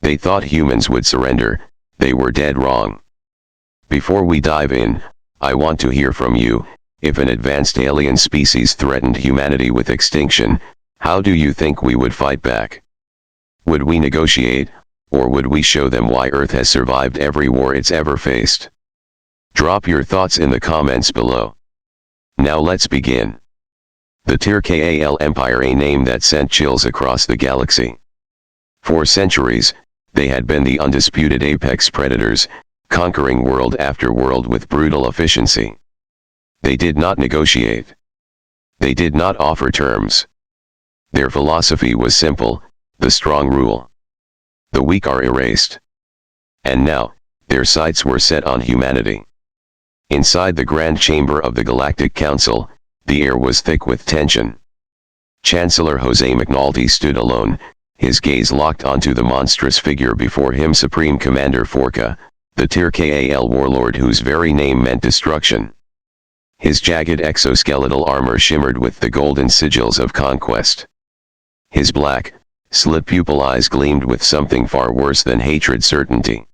They thought humans would surrender. They were dead wrong. Before we dive in, I want to hear from you. If an advanced alien species threatened humanity with extinction, how do you think we would fight back? Would we negotiate, or would we show them why Earth has survived every war it's ever faced? Drop your thoughts in the comments below. Now let's begin. The Tir-Kal Empire, a name that sent chills across the galaxy. For centuries, they had been the undisputed apex predators, conquering world after world with brutal efficiency. They did not negotiate. They did not offer terms. Their philosophy was simple: the strong rule. The weak are erased. And now, their sights were set on humanity. Inside the grand chamber of the Galactic Council, the air was thick with tension. Chancellor Jose McNulty stood alone, his gaze locked onto the monstrous figure before him, Supreme Commander Forca, the Tir-Kal warlord whose very name meant destruction. His jagged exoskeletal armor shimmered with the golden sigils of conquest. His black, slit-pupil eyes gleamed with something far worse than hatred: certainty.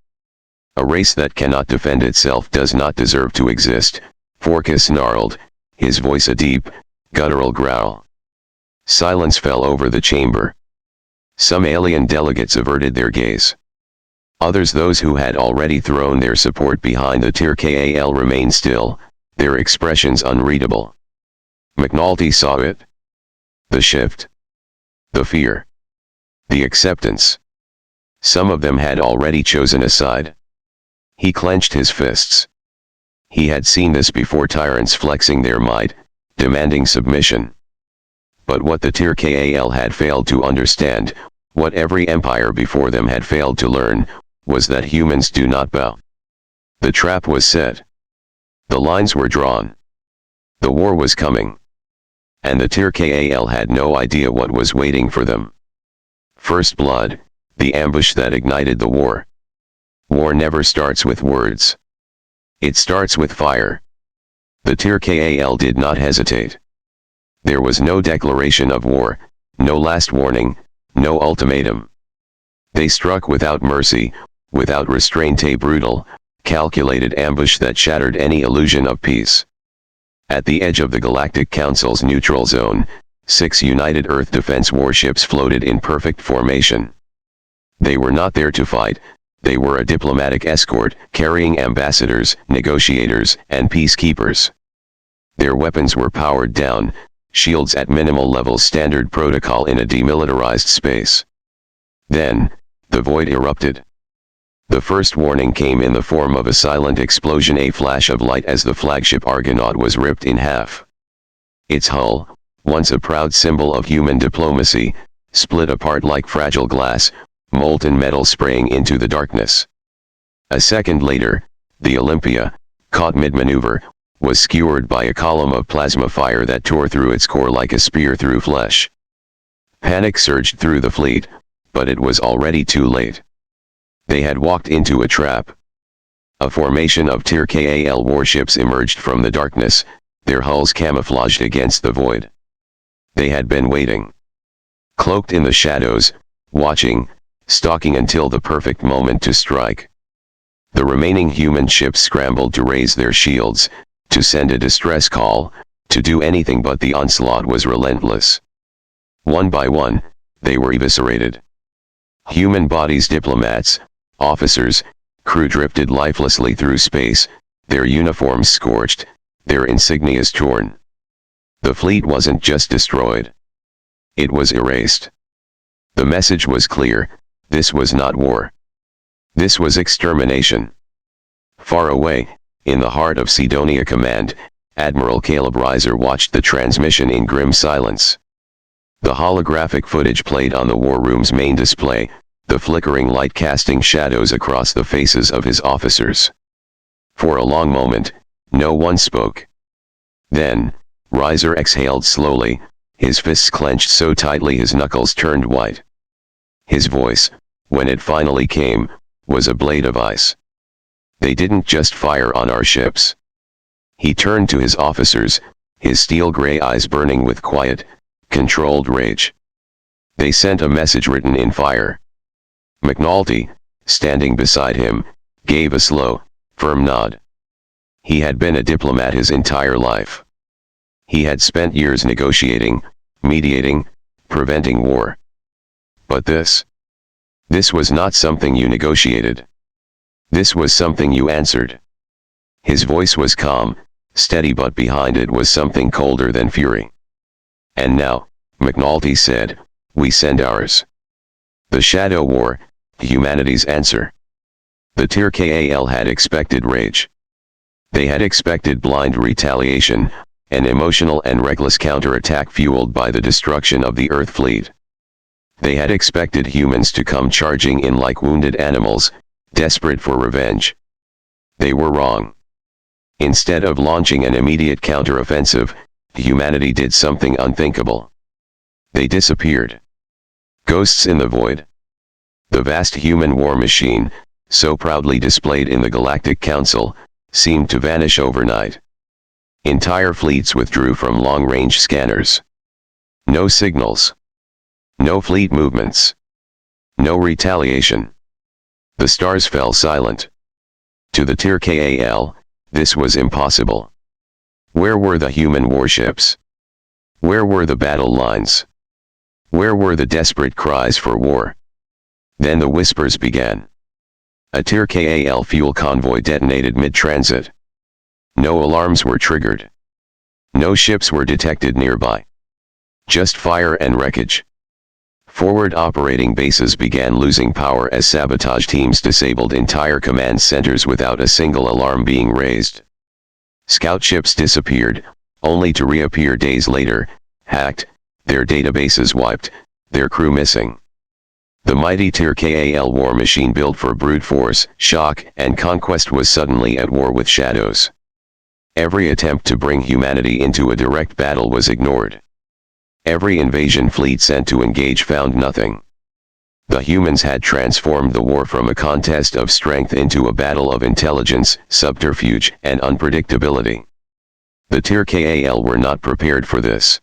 A race that cannot defend itself does not deserve to exist, Forca snarled, his voice a deep, guttural growl. Silence fell over the chamber. Some alien delegates averted their gaze. Others, those who had already thrown their support behind the Tir-Kal, remained still, their expressions unreadable. McNulty saw it. The shift. The fear. The acceptance. Some of them had already chosen a side. He clenched his fists. He had seen this before: tyrants flexing their might, demanding submission. But what the Tir-Kal had failed to understand, what every empire before them had failed to learn, was that humans do not bow. The trap was set. The lines were drawn. The war was coming. And the Tir-Kal had no idea what was waiting for them. First blood, the ambush that ignited the war. War never starts with words. It starts with fire. The Tir-Kal did not hesitate. There was no declaration of war, no last warning, no ultimatum. They struck without mercy, without restraint, a brutal, calculated ambush that shattered any illusion of peace. At the edge of the Galactic Council's neutral zone, 6 united Earth defense warships floated in perfect formation. They were not there to fight. They were a diplomatic escort, carrying ambassadors, negotiators, and peacekeepers. Their weapons were powered down, shields at minimal levels, standard protocol in a demilitarized space. Then, the void erupted. The first warning came in the form of a silent explosion, a flash of light as the flagship Argonaut was ripped in half. Its hull, once a proud symbol of human diplomacy, split apart like fragile glass, molten metal spraying into the darkness. A second later, the Olympia, caught mid-maneuver, was skewered by a column of plasma fire that tore through its core like a spear through flesh. Panic surged through the fleet, but it was already too late. They had walked into a trap. A formation of Tir-Kal warships emerged from the darkness, their hulls camouflaged against the void. They had been waiting. Cloaked in the shadows, watching, stalking until the perfect moment to strike. The remaining human ships scrambled to raise their shields, to send a distress call, to do anything, but the onslaught was relentless. One by one, they were eviscerated. Human bodies, diplomats, officers, crew drifted lifelessly through space, their uniforms scorched, their insignias torn. The fleet wasn't just destroyed. It was erased. The message was clear: this was not war. This was extermination. Far away, in the heart of Sidonia Command, Admiral Caleb Reiser watched the transmission in grim silence. The holographic footage played on the war room's main display, the flickering light casting shadows across the faces of his officers. For a long moment, no one spoke. Then, Reiser exhaled slowly, his fists clenched so tightly his knuckles turned white. His voice, when it finally came, was a blade of ice. They didn't just fire on our ships. He turned to his officers, his steel-gray eyes burning with quiet, controlled rage. They sent a message written in fire. McNulty, standing beside him, gave a slow, firm nod. He had been a diplomat his entire life. He had spent years negotiating, mediating, preventing war. But this was not something you negotiated. This was something you answered. His voice was calm, steady, but behind it was something colder than fury. And now, McNulty said, we send ours. The Shadow War, humanity's answer. The Tir-Kal had expected rage. They had expected blind retaliation, an emotional and reckless counterattack fueled by the destruction of the Earth fleet. They had expected humans to come charging in like wounded animals, desperate for revenge. They were wrong. Instead of launching an immediate counteroffensive, humanity did something unthinkable. They disappeared. Ghosts in the void. The vast human war machine, so proudly displayed in the Galactic Council, seemed to vanish overnight. Entire fleets withdrew from long-range scanners. No signals. No fleet movements. No retaliation. The stars fell silent. To the Tir-Kal, this was impossible. Where were the human warships? Where were the battle lines? Where were the desperate cries for war? Then the whispers began. A Tir-Kal fuel convoy detonated mid-transit. No alarms were triggered. No ships were detected nearby. Just fire and wreckage. Forward operating bases began losing power as sabotage teams disabled entire command centers without a single alarm being raised. Scout ships disappeared, only to reappear days later, hacked, their databases wiped, their crew missing. The mighty Tir-Kal war machine built for brute force, shock, and conquest was suddenly at war with shadows. Every attempt to bring humanity into a direct battle was ignored. Every invasion fleet sent to engage found nothing. The humans had transformed the war from a contest of strength into a battle of intelligence, subterfuge, and unpredictability. The Tir-Kal were not prepared for this.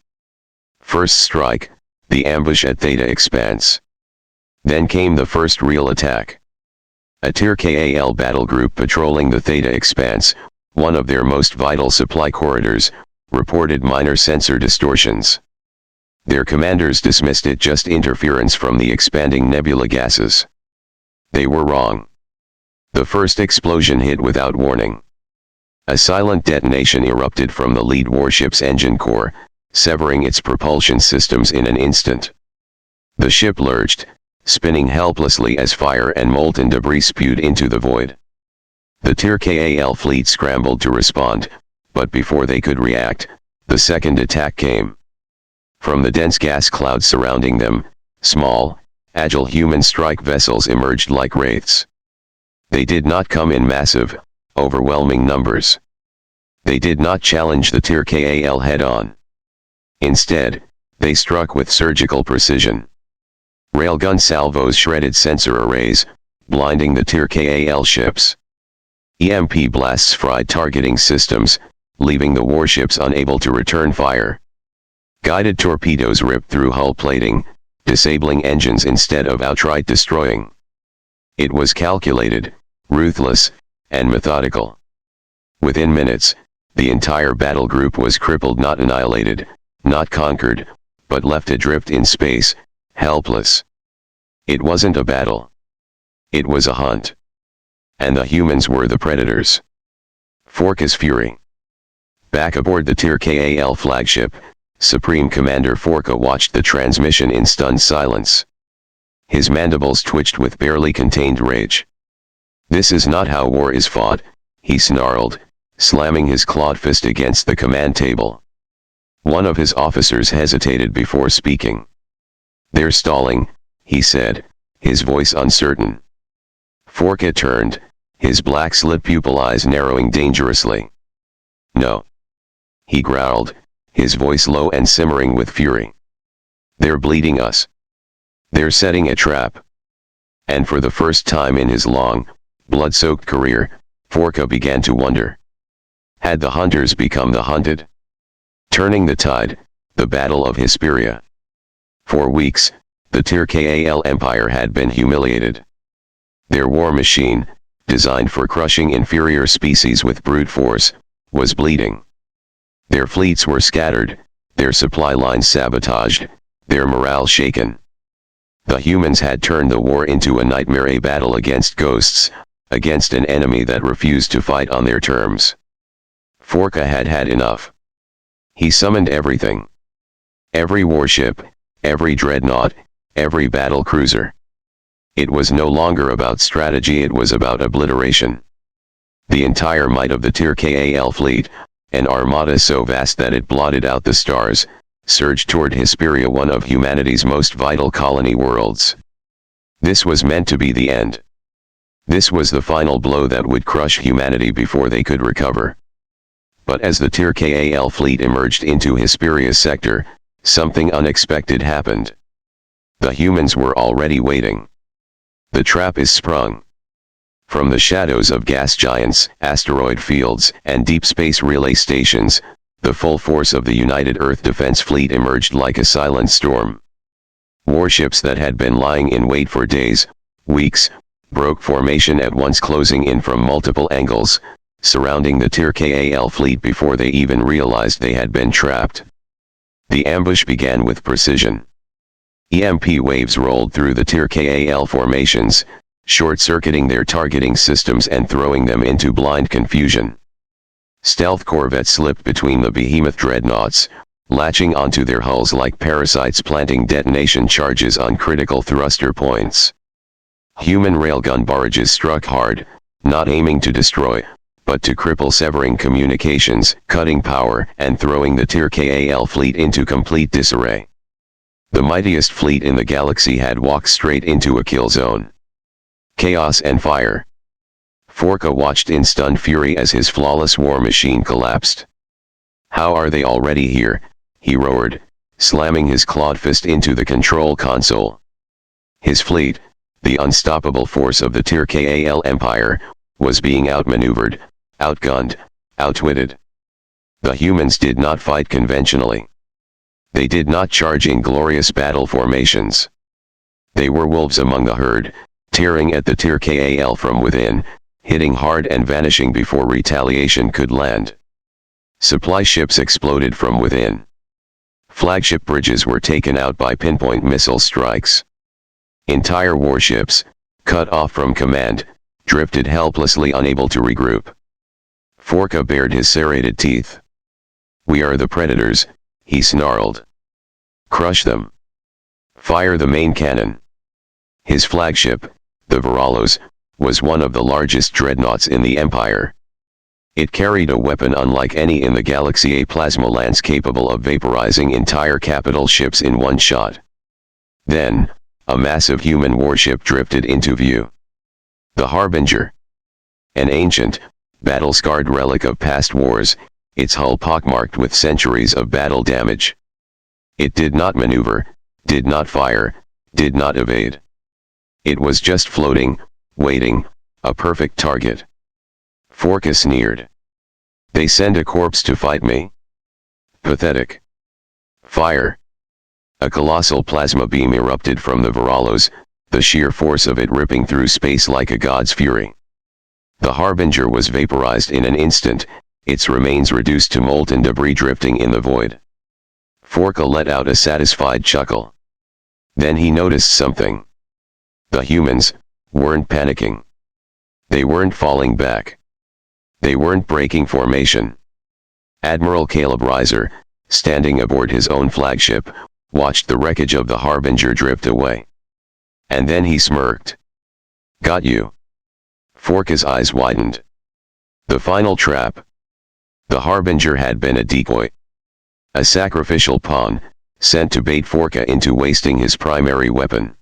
First strike, the ambush at Theta Expanse. Then came the first real attack. A Tir-Kal battle group patrolling the Theta Expanse, one of their most vital supply corridors, reported minor sensor distortions. Their commanders dismissed it just interference from the expanding nebula gases. They were wrong. The first explosion hit without warning. A silent detonation erupted from the lead warship's engine core, severing its propulsion systems in an instant. The ship lurched, spinning helplessly as fire and molten debris spewed into the void. The Tir-Kal fleet scrambled to respond, but before they could react, the second attack came. From the dense gas cloud surrounding them, small, agile human strike vessels emerged like wraiths. They did not come in massive, overwhelming numbers. They did not challenge the Tir-Kal head-on. Instead, they struck with surgical precision. Railgun salvos shredded sensor arrays, blinding the Tir-Kal ships. EMP blasts fried targeting systems, leaving the warships unable to return fire. Guided torpedoes ripped through hull plating, disabling engines instead of outright destroying. It was calculated, ruthless, and methodical. Within minutes, the entire battle group was crippled, not annihilated, not conquered, but left adrift in space, helpless. It wasn't a battle. It was a hunt. And the humans were the predators. Forca's fury. Back aboard the Tir-Kal flagship, Supreme Commander Forca watched the transmission in stunned silence. His mandibles twitched with barely contained rage. "This is not how war is fought," he snarled, slamming his clawed fist against the command table. One of his officers hesitated before speaking. "They're stalling," he said, his voice uncertain. Forca turned, his black slit pupil eyes narrowing dangerously. "No," he growled, his voice low and simmering with fury. "They're bleeding us. They're setting a trap." And for the first time in his long, blood-soaked career, Forca began to wonder. Had the hunters become the hunted? Turning the tide, the Battle of Hesperia. For weeks, the Tir-Kal Empire had been humiliated. Their war machine, designed for crushing inferior species with brute force, was bleeding. Their fleets were scattered, their supply lines sabotaged, their morale shaken. The humans had turned the war into a nightmare, a battle against ghosts, against an enemy that refused to fight on their terms. Forka had had enough. He summoned everything. Every warship, every dreadnought, every battle cruiser. It was no longer about strategy, it was about obliteration. The entire might of the Tir-Kal fleet, an armada so vast that it blotted out the stars, surged toward Hesperia, one of humanity's most vital colony worlds. This was meant to be the end. This was the final blow that would crush humanity before they could recover. But as the Tir-Kal fleet emerged into Hesperia's sector, something unexpected happened. The humans were already waiting. The trap is sprung. From the shadows of gas giants, asteroid fields, and deep space relay stations, the full force of the United Earth Defense Fleet emerged like a silent storm. Warships that had been lying in wait for days, weeks, broke formation at once, closing in from multiple angles, surrounding the Tir-Kal fleet before they even realized they had been trapped. The ambush began with precision. EMP waves rolled through the Tir-Kal formations, short-circuiting their targeting systems and throwing them into blind confusion. Stealth corvettes slipped between the behemoth dreadnoughts, latching onto their hulls like parasites, planting detonation charges on critical thruster points. Human railgun barrages struck hard, not aiming to destroy, but to cripple, severing communications, cutting power, and throwing the Tir-Kal fleet into complete disarray. The mightiest fleet in the galaxy had walked straight into a kill zone. Chaos and fire. Forka watched in stunned fury as his flawless war machine collapsed. "How are they already here?" he roared, slamming his clawed fist into the control console. His fleet, the unstoppable force of the Tir-Kal Empire, was being outmaneuvered, outgunned, outwitted. The humans did not fight conventionally. They did not charge in glorious battle formations. They were wolves among the herd, tearing at the Tir-Kal from within, hitting hard and vanishing before retaliation could land. Supply ships exploded from within. Flagship bridges were taken out by pinpoint missile strikes. Entire warships, cut off from command, drifted helplessly, unable to regroup. Forka bared his serrated teeth. "We are the predators," he snarled. "Crush them. Fire the main cannon." His flagship, the Veralos, was one of the largest dreadnoughts in the Empire. It carried a weapon unlike any in the galaxy, a plasma lance capable of vaporizing entire capital ships in one shot. Then, a massive human warship drifted into view. The Harbinger. An ancient, battle-scarred relic of past wars, its hull pockmarked with centuries of battle damage. It did not maneuver, did not fire, did not evade. It was just floating, waiting, a perfect target. Forka sneered. "They send a corpse to fight me? Pathetic." Fire. A colossal plasma beam erupted from the Veralos, the sheer force of it ripping through space like a god's fury. The Harbinger was vaporized in an instant, its remains reduced to molten debris drifting in the void. Forka let out a satisfied chuckle. Then he noticed something. The humans weren't panicking. They weren't falling back. They weren't breaking formation. Admiral Caleb Reiser, standing aboard his own flagship, watched the wreckage of the Harbinger drift away. And then he smirked. "Got you." Forka's eyes widened. The final trap. The Harbinger had been a decoy. A sacrificial pawn, sent to bait Forka into wasting his primary weapon.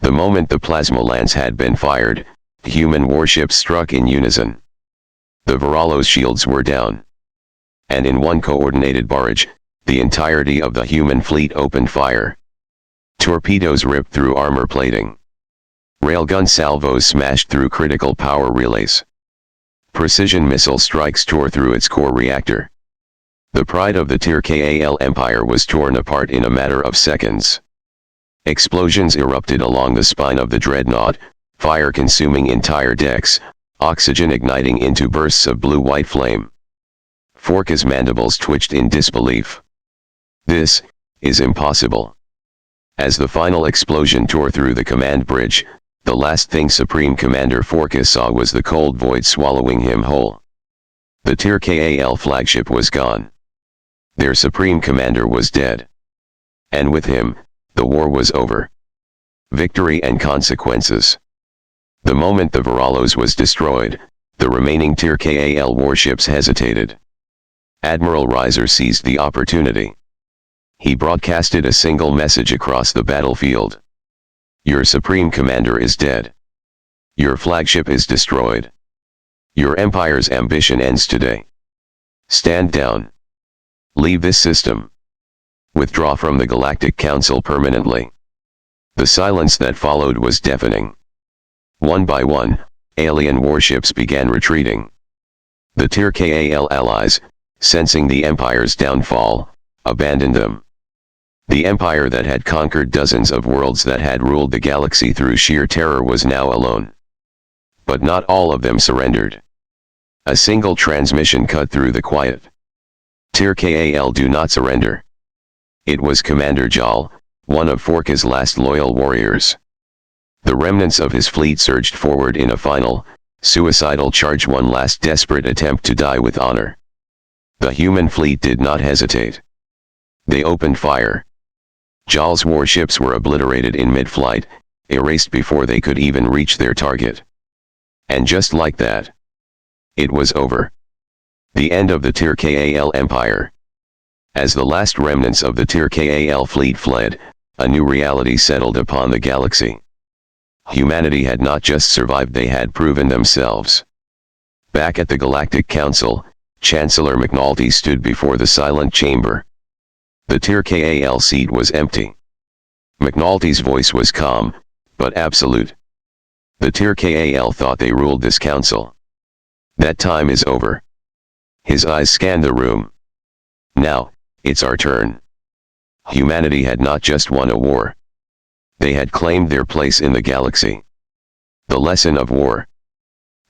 The moment the plasma lance had been fired, human warships struck in unison. The Veralos' shields were down. And in one coordinated barrage, the entirety of the human fleet opened fire. Torpedoes ripped through armor plating. Railgun salvos smashed through critical power relays. Precision missile strikes tore through its core reactor. The pride of the Tir-Kal Empire was torn apart in a matter of seconds. Explosions erupted along the spine of the dreadnought, fire consuming entire decks, oxygen igniting into bursts of blue-white flame. Forca's mandibles twitched in disbelief. This is impossible. As the final explosion tore through the command bridge, the last thing Supreme Commander Forca saw was the cold void swallowing him whole. The Tyr-Kal flagship was gone. Their Supreme Commander was dead. And with him, the war was over. Victory and consequences. The moment the Veralos was destroyed, the remaining Tyr-Kal warships hesitated. Admiral Reiser seized the opportunity. He broadcasted a single message across the battlefield. Your Supreme Commander is dead. Your flagship is destroyed. Your Empire's ambition ends today. Stand down. Leave this system. Withdraw from the Galactic Council permanently. The silence that followed was deafening. One by one, alien warships began retreating. The Tyr-Kal allies, sensing the Empire's downfall, abandoned them. The Empire that had conquered dozens of worlds that had ruled the galaxy through sheer terror was now alone. But not all of them surrendered. A single transmission cut through the quiet. Tyr-Kal do not surrender. It was Commander Jal, one of Forca's last loyal warriors. The remnants of his fleet surged forward in a final, suicidal charge, one last desperate attempt to die with honor. The human fleet did not hesitate. They opened fire. Jal's warships were obliterated in mid-flight, erased before they could even reach their target. And just like that, it was over. The end of the Tyr-Kal Empire. As the last remnants of the Tyr-Kal fleet fled, a new reality settled upon the galaxy. Humanity had not just survived, they had proven themselves. Back at the Galactic Council, Chancellor McNulty stood before the silent chamber. The Tyr-Kal seat was empty. McNulty's voice was calm, but absolute. The Tyr-Kal thought they ruled this council. That time is over. His eyes scanned the room. Now, it's our turn. Humanity had not just won a war. They had claimed their place in the galaxy. The lesson of war.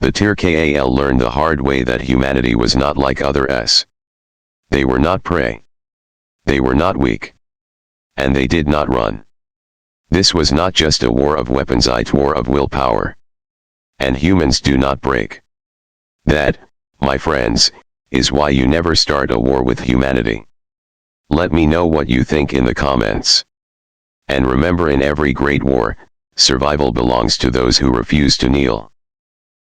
The Tyr-Kal learned the hard way that humanity was not like others. They were not prey. They were not weak. And they did not run. This was not just a war of weapons, it's a war of willpower. And humans do not break. That, my friends, is why you never start a war with humanity. Let me know what you think in the comments. And remember, in every great war, survival belongs to those who refuse to kneel.